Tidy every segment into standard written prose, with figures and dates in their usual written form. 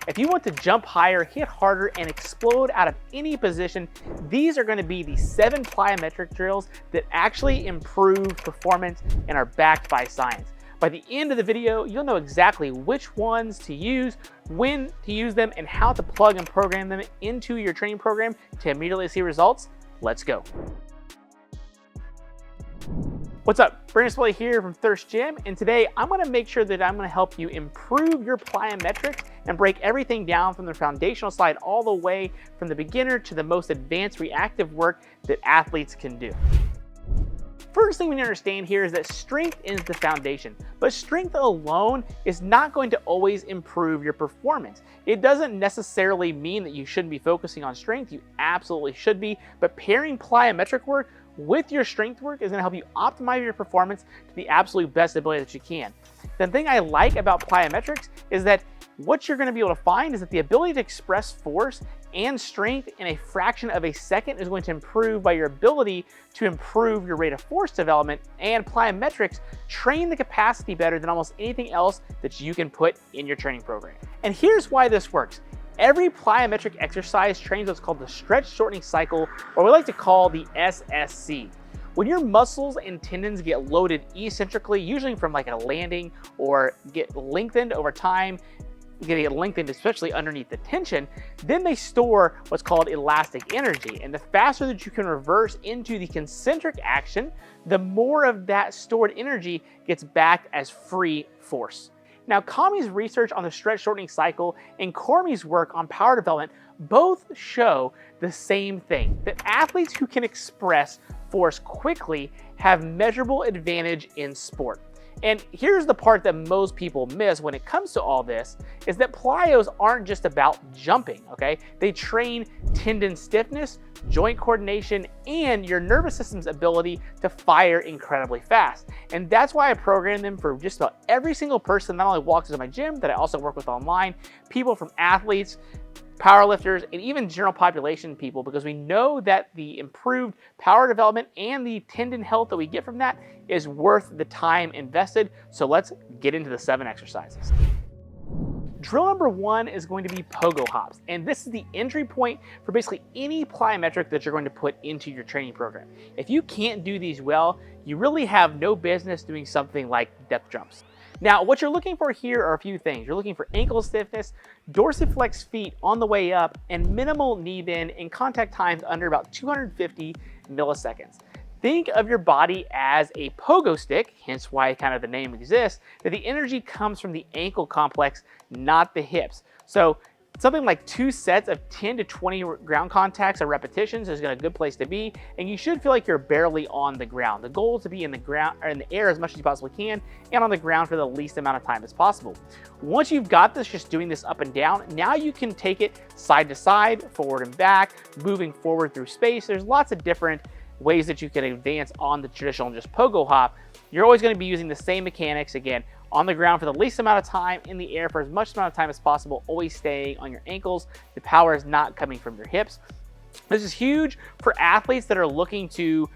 If you want to jump higher, hit harder, and explode out of any position, these are going to be the 7 plyometric drills that actually improve performance and are backed by science. By the end of the video, you'll know exactly which ones to use, when to use them, and how to plug and program them into your training program to immediately see results. Let's go. What's up? Brandon Splay here from Thirst Gym, and today I'm going to make sure that I'm going to help you improve your plyometrics and break everything down from the foundational side all the way from the beginner to the most advanced reactive work that athletes can do. First thing we need to understand here is that strength is the foundation, but strength alone is not going to always improve your performance. It doesn't necessarily mean that you shouldn't be focusing on strength. You absolutely should be, but pairing plyometric work with your strength work is going to help you optimize your performance to the absolute best ability that you can. The thing I like about plyometrics is that what you're going to be able to find is that the ability to express force and strength in a fraction of a second is going to improve by your ability to improve your rate of force development, and plyometrics train the capacity better than almost anything else that you can put in your training program. And here's why this works. Every plyometric exercise trains what's called the stretch-shortening cycle, or we like to call the SSC. When your muscles and tendons get loaded eccentrically, usually from like a landing, or get lengthened over time, get lengthened especially underneath the tension, then they store what's called elastic energy. And the faster that you can reverse into the concentric action, the more of that stored energy gets back as free force. Now, Kami's research on the stretch shortening cycle and Cormie's work on power development both show the same thing, that athletes who can express force quickly have measurable advantage in sport. And here's the part that most people miss when it comes to all this, is that plyos aren't just about jumping, okay? They train tendon stiffness, joint coordination, and your nervous system's ability to fire incredibly fast. And that's why I program them for just about every single person that not only walks into my gym, that I also work with online, people from athletes, powerlifters, and even general population people, because we know that the improved power development and the tendon health that we get from that is worth the time invested. So let's get into the 7 exercises. Drill number 1 is going to be pogo hops, and this is the entry point for basically any plyometric that you're going to put into your training program. If you can't do these well, you really have no business doing something like depth jumps. Now, what you're looking for here are a few things. You're looking for ankle stiffness, dorsiflex feet on the way up, and minimal knee bend and contact times under about 250 milliseconds. Think of your body as a pogo stick, hence why kind of the name exists, that the energy comes from the ankle complex, not the hips. So something like 2 sets of 10 to 20 ground contacts or repetitions is a good place to be, and you should feel like you're barely on the ground. The goal is to be in the ground or in the air as much as you possibly can, and on the ground for the least amount of time as possible. Once you've got this, just doing this up and down, now you can take it side to side, forward and back, moving forward through space. There's lots of different ways that you can advance on the traditional just pogo hop. You're always going to be using the same mechanics, again, on the ground for the least amount of time, in the air for as much amount of time as possible, always staying on your ankles. The power is not coming from your hips. This is huge for athletes that are looking to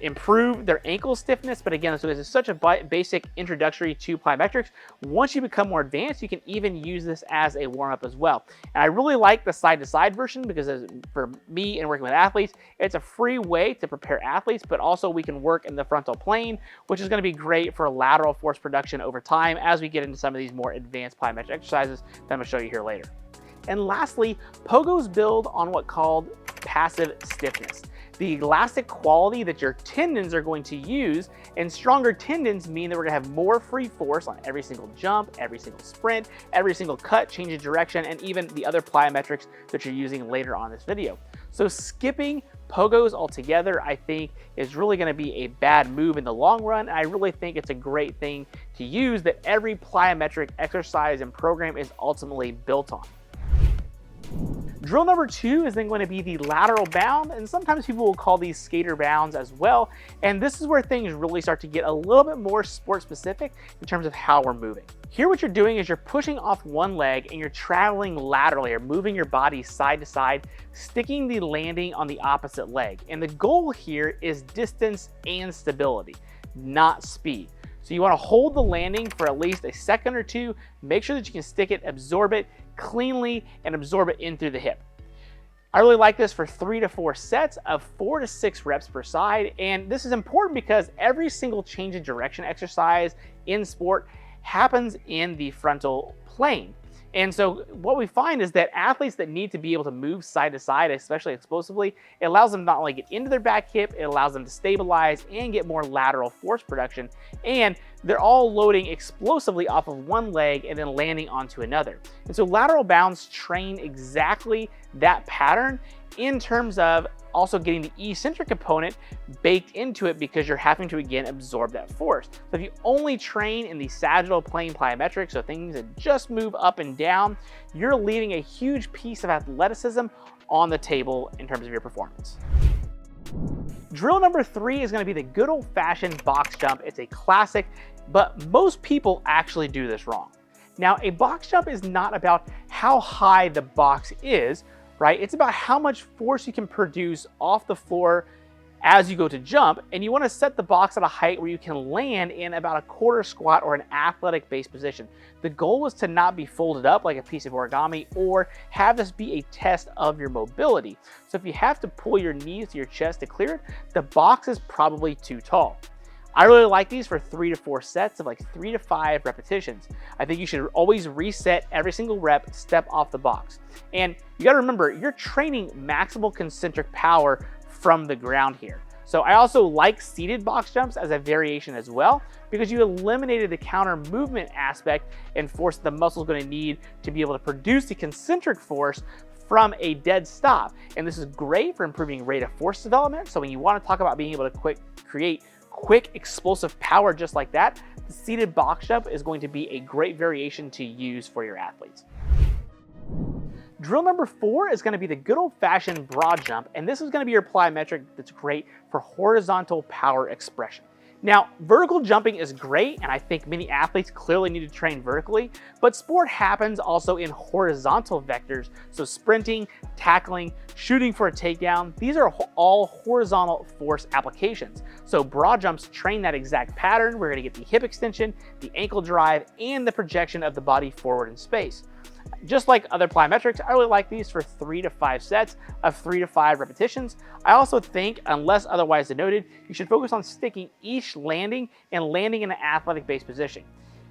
improve their ankle stiffness, but again, so this is such a basic introductory to plyometrics. Once you become more advanced, you can even use this as a warm-up as well. And I really like the side-to-side version, because for me and working with athletes, it's a free way to prepare athletes, but also we can work in the frontal plane, which is going to be great for lateral force production over time as we get into some of these more advanced plyometric exercises that I'm going to show you here later. And lastly, pogos build on what's called passive stiffness, the elastic quality that your tendons are going to use, and stronger tendons mean that we're going to have more free force on every single jump, every single sprint, every single cut, change of direction, and even the other plyometrics that you're using later on this video. So skipping pogos altogether, I think, is really going to be a bad move in the long run. I really think it's a great thing to use that every plyometric exercise and program is ultimately built on. Drill number 2 is then going to be the lateral bound, and sometimes people will call these skater bounds as well. And this is where things really start to get a little bit more sport specific in terms of how we're moving. Here what you're doing is you're pushing off one leg and you're traveling laterally, or moving your body side to side, sticking the landing on the opposite leg. And the goal here is distance and stability, not speed. So you want to hold the landing for at least a second or two, make sure that you can stick it, absorb it, cleanly and absorb it in through the hip. I really like this for 3 to 4 sets of 4 to 6 reps per side. And this is important because every single change in direction exercise in sport happens in the frontal plane. And so what we find is that athletes that need to be able to move side to side, especially explosively, it allows them to not only get into their back hip, it allows them to stabilize and get more lateral force production. And they're all loading explosively off of one leg and then landing onto another. And so lateral bounds train exactly that pattern in terms of also getting the eccentric component baked into it, because you're having to again absorb that force. So if you only train in the sagittal plane plyometric, so things that just move up and down, you're leaving a huge piece of athleticism on the table in terms of your performance. Drill number 3 is going to be the good old-fashioned box jump. It's a classic, but most people actually do this wrong. Now, a box jump is not about how high the box is, right? It's about how much force you can produce off the floor as you go to jump, and you want to set the box at a height where you can land in about a quarter squat or an athletic base position. The goal is to not be folded up like a piece of origami or have this be a test of your mobility. So if you have to pull your knees to your chest to clear it, the box is probably too tall. I really like these for 3 to 4 sets of like 3 to 5 repetitions. I think you should always reset every single rep, step off the box. And you gotta remember, you're training maximal concentric power from the ground here. So I also like seated box jumps as a variation as well, because you eliminated the counter movement aspect and force the muscle is gonna need to be able to produce the concentric force from a dead stop. And this is great for improving rate of force development. So when you wanna talk about being able to create quick explosive power just like that, the seated box jump is going to be a great variation to use for your athletes. Drill number 4 is going to be the good old-fashioned broad jump, and this is going to be your plyometric that's great for horizontal power expression. Now, vertical jumping is great, and I think many athletes clearly need to train vertically, but sport happens also in horizontal vectors. So sprinting, tackling, shooting for a takedown, these are all horizontal force applications. So broad jumps train that exact pattern. We're gonna get the hip extension, the ankle drive, and the projection of the body forward in space. Just like other plyometrics, I really like these for 3 to 5 sets of 3 to 5 repetitions. I also think, unless otherwise denoted, you should focus on sticking each landing and landing in an athletic base position.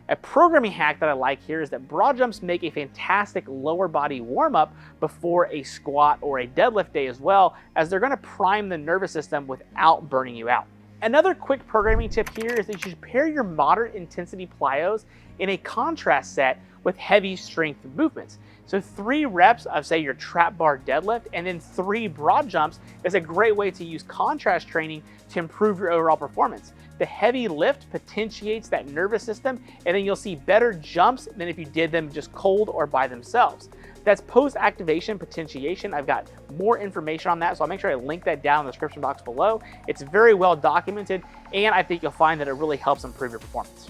A programming hack that I like here is that broad jumps make a fantastic lower body warm-up before a squat or a deadlift day as well, as they're gonna prime the nervous system without burning you out. Another quick programming tip here is that you should pair your moderate intensity plyos in a contrast set with heavy strength movements. So 3 reps of, say, your trap bar deadlift and then 3 broad jumps is a great way to use contrast training to improve your overall performance. The heavy lift potentiates that nervous system, and then you'll see better jumps than if you did them just cold or by themselves. That's post-activation potentiation. I've got more information on that, so I'll make sure I link that down in the description box below. It's very well documented, and I think you'll find that it really helps improve your performance.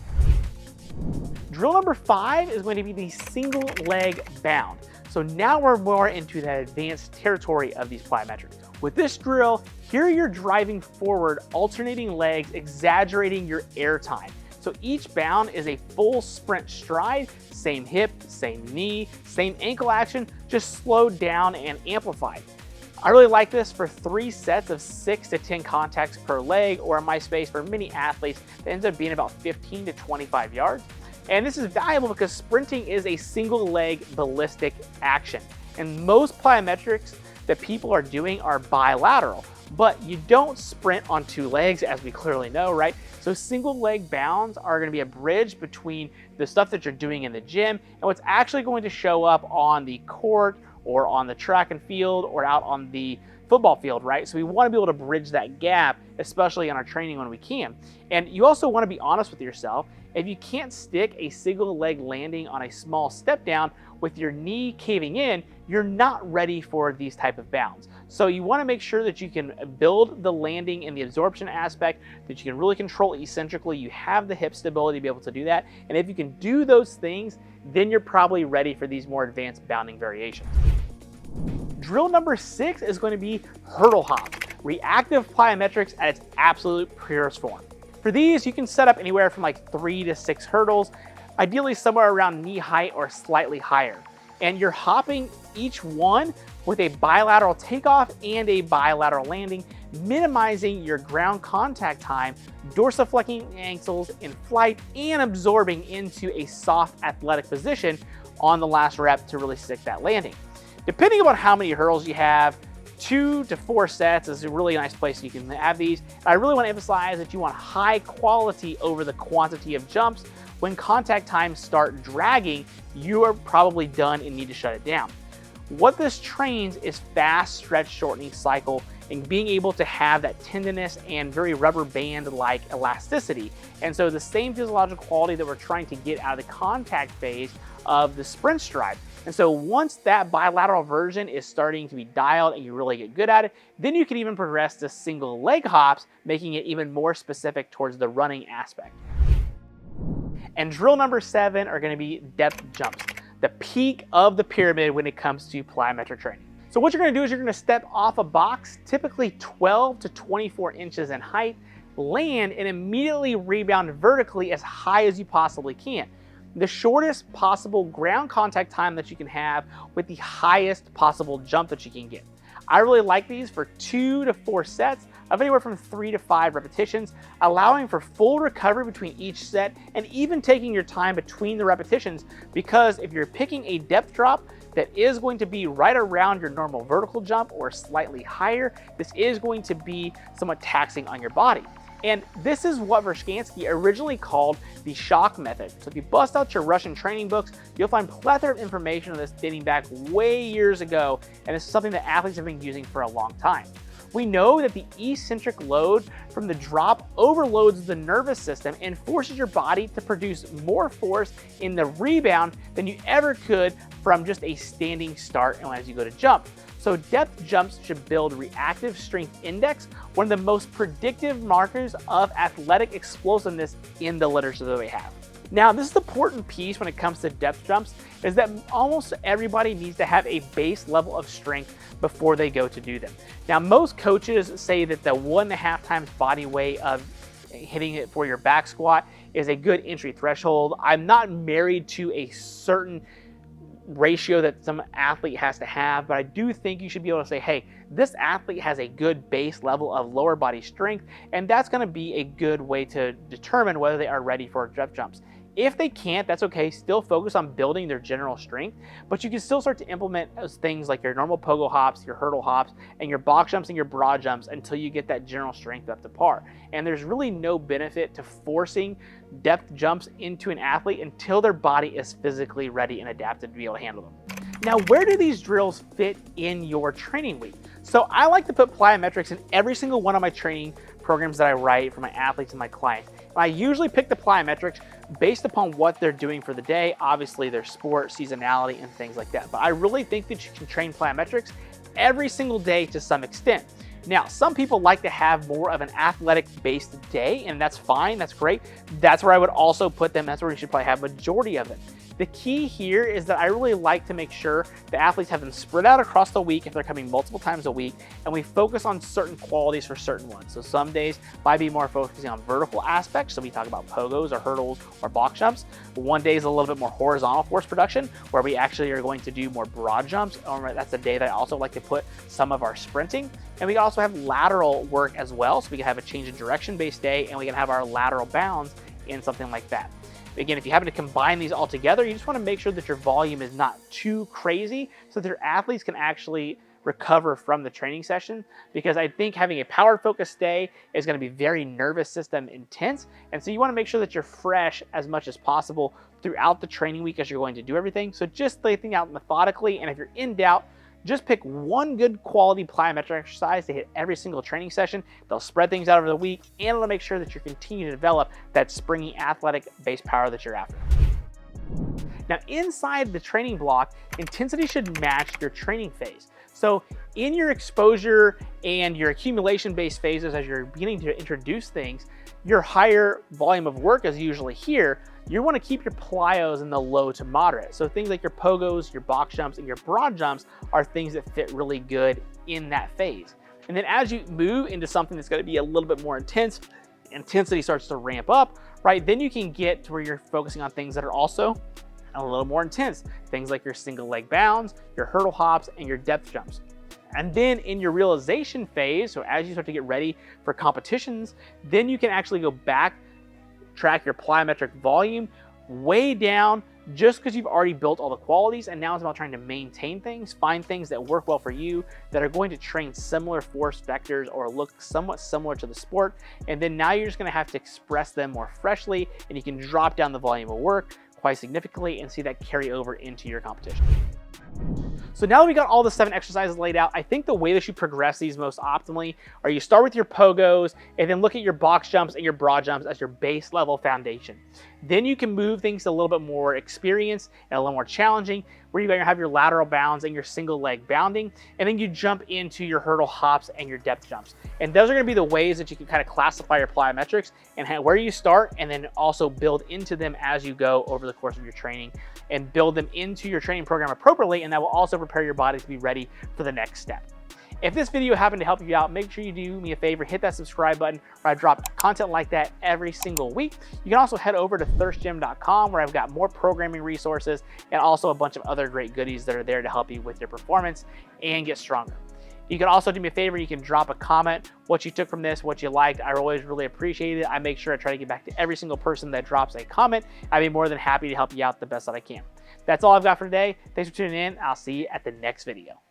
Drill number 5 is going to be the single leg bound. So now we're more into that advanced territory of these plyometrics. With this drill, here you're driving forward, alternating legs, exaggerating your air time. So each bound is a full sprint stride, same hip, same knee, same ankle action, just slowed down and amplified. I really like this for 3 sets of 6 to 10 contacts per leg, or in my space for many athletes, that ends up being about 15 to 25 yards. And this is valuable because sprinting is a single leg ballistic action. And most plyometrics that people are doing are bilateral, but you don't sprint on 2 legs, as we clearly know, right? So single leg bounds are going to be a bridge between the stuff that you're doing in the gym and what's actually going to show up on the court or on the track and field or out on the football field, right? So we want to be able to bridge that gap, especially in our training when we can. And you also want to be honest with yourself. If you can't stick a single leg landing on a small step down with your knee caving in, you're not ready for these type of bounds. So you want to make sure that you can build the landing and the absorption aspect, that you can really control eccentrically. You have the hip stability to be able to do that. And if you can do those things, then you're probably ready for these more advanced bounding variations. Drill number 6 is going to be hurdle hop, reactive plyometrics at its absolute purest form. For these, you can set up anywhere from like 3 to 6 hurdles, ideally somewhere around knee height or slightly higher. And you're hopping each one with a bilateral takeoff and a bilateral landing, minimizing your ground contact time, dorsiflecting ankles in flight, and absorbing into a soft athletic position on the last rep to really stick that landing. Depending on how many hurdles you have, 2 to 4 sets is a really nice place you can have these. I really want to emphasize that you want high quality over the quantity of jumps. When contact times start dragging, you are probably done and need to shut it down. What this trains is fast stretch shortening cycle and being able to have that tenderness and very rubber band-like elasticity. And so the same physiological quality that we're trying to get out of the contact phase of the sprint stride. And so once that bilateral version is starting to be dialed and you really get good at it, then you can even progress to single leg hops, making it even more specific towards the running aspect. And drill number 7 are going to be depth jumps, the peak of the pyramid when it comes to plyometric training. So what you're going to do is you're going to step off a box, typically 12 to 24 inches in height, land, and immediately rebound vertically as high as you possibly can. The shortest possible ground contact time that you can have with the highest possible jump that you can get. I really like these for 2 to 4 sets of anywhere from 3 to 5 repetitions, allowing for full recovery between each set and even taking your time between the repetitions, because if you're picking a depth drop that is going to be right around your normal vertical jump or slightly higher, this is going to be somewhat taxing on your body. And this is what Verskansky originally called the shock method. So if you bust out your Russian training books, you'll find plethora of information on this dating back way years ago, and this is something that athletes have been using for a long time. We know that the eccentric load from the drop overloads the nervous system and forces your body to produce more force in the rebound than you ever could from just a standing start and as you go to jump. So depth jumps should build reactive strength index, one of the most predictive markers of athletic explosiveness in the literature that we have. Now, this is the important piece when it comes to depth jumps, is that almost everybody needs to have a base level of strength before they go to do them. Now, most coaches say that the 1.5 times body weight of hitting it for your back squat is a good entry threshold. I'm not married to a certain ratio that some athlete has to have, but I do think you should be able to say, hey, this athlete has a good base level of lower body strength, and that's going to be a good way to determine whether they are ready for depth jumps. If they can't, that's okay. Still focus on building their general strength, but you can still start to implement those things like your normal pogo hops, your hurdle hops, and your box jumps and your broad jumps until you get that general strength up to par. And there's really no benefit to forcing depth jumps into an athlete until their body is physically ready and adapted to be able to handle them. Now, where do these drills fit in your training week? So I like to put plyometrics in every single one of my training programs that I write for my athletes and my clients. I usually pick the plyometrics based upon what they're doing for the day, obviously their sport, seasonality, and things like that. But I really think that you can train plyometrics every single day to some extent. Now, some people like to have more of an athletic-based day, and that's fine, that's great. That's where I would also put them. That's where you should probably have majority of them. The key here is that I really like to make sure the athletes have them spread out across the week if they're coming multiple times a week, and we focus on certain qualities for certain ones. So some days might be more focusing on vertical aspects, so we talk about pogos or hurdles or box jumps. One day is a little bit more horizontal force production, where we actually are going to do more broad jumps. That's a day that I also like to put some of our sprinting. And we also have lateral work as well, so we can have a change in direction based day, and we can have our lateral bounds in something like that. Again, if you happen to combine these all together, you just want to make sure that your volume is not too crazy so that your athletes can actually recover from the training session, because I think having a power focused day is going to be very nervous system intense. And so you want to make sure that you're fresh as much as possible throughout the training week as you're going to do everything. So just lay things out methodically. And if you're in doubt, just pick one good quality plyometric exercise to hit every single training session. They'll spread things out over the week, and it'll make sure that you continue to develop that springy athletic base power that you're after. Now, inside the training block, intensity should match your training phase. So in your exposure and your accumulation-based phases, as you're beginning to introduce things, your higher volume of work is usually here. You want to keep your plyos in the low to moderate. So things like your pogos, your box jumps, and your broad jumps are things that fit really good in that phase. And then as you move into something that's going to be a little bit more intense, intensity starts to ramp up, right? Then you can get to where you're focusing on things that are also and a little more intense, things like your single leg bounds, your hurdle hops, and your depth jumps. And then in your realization phase, so as you start to get ready for competitions, then you can actually go back, track your plyometric volume way down, just because you've already built all the qualities, and now it's about trying to maintain things, find things that work well for you, that are going to train similar force vectors or look somewhat similar to the sport, and then now you're just going to have to express them more freshly, and you can drop down the volume of work quite significantly and see that carry over into your competition. So now that we got all the 7 exercises laid out, I think the way that you progress these most optimally are you start with your pogos and then look at your box jumps and your broad jumps as your base level foundation. Then you can move things to a little bit more experienced and a little more challenging, where you're going to have your lateral bounds and your single leg bounding, and then you jump into your hurdle hops and your depth jumps. And those are going to be the ways that you can kind of classify your plyometrics and where you start, and then also build into them as you go over the course of your training, and build them into your training program appropriately, and that will also prepare your body to be ready for the next step. If this video happened to help you out, make sure you do me a favor, hit that subscribe button, where I drop content like that every single week. You can also head over to thirstgym.com, where I've got more programming resources and also a bunch of other great goodies that are there to help you with your performance and get stronger. You can also do me a favor, you can drop a comment, what you took from this, what you liked. I always really appreciate it. I make sure I try to get back to every single person that drops a comment. I'd be more than happy to help you out the best that I can. That's all I've got for today. Thanks for tuning in. I'll see you at the next video.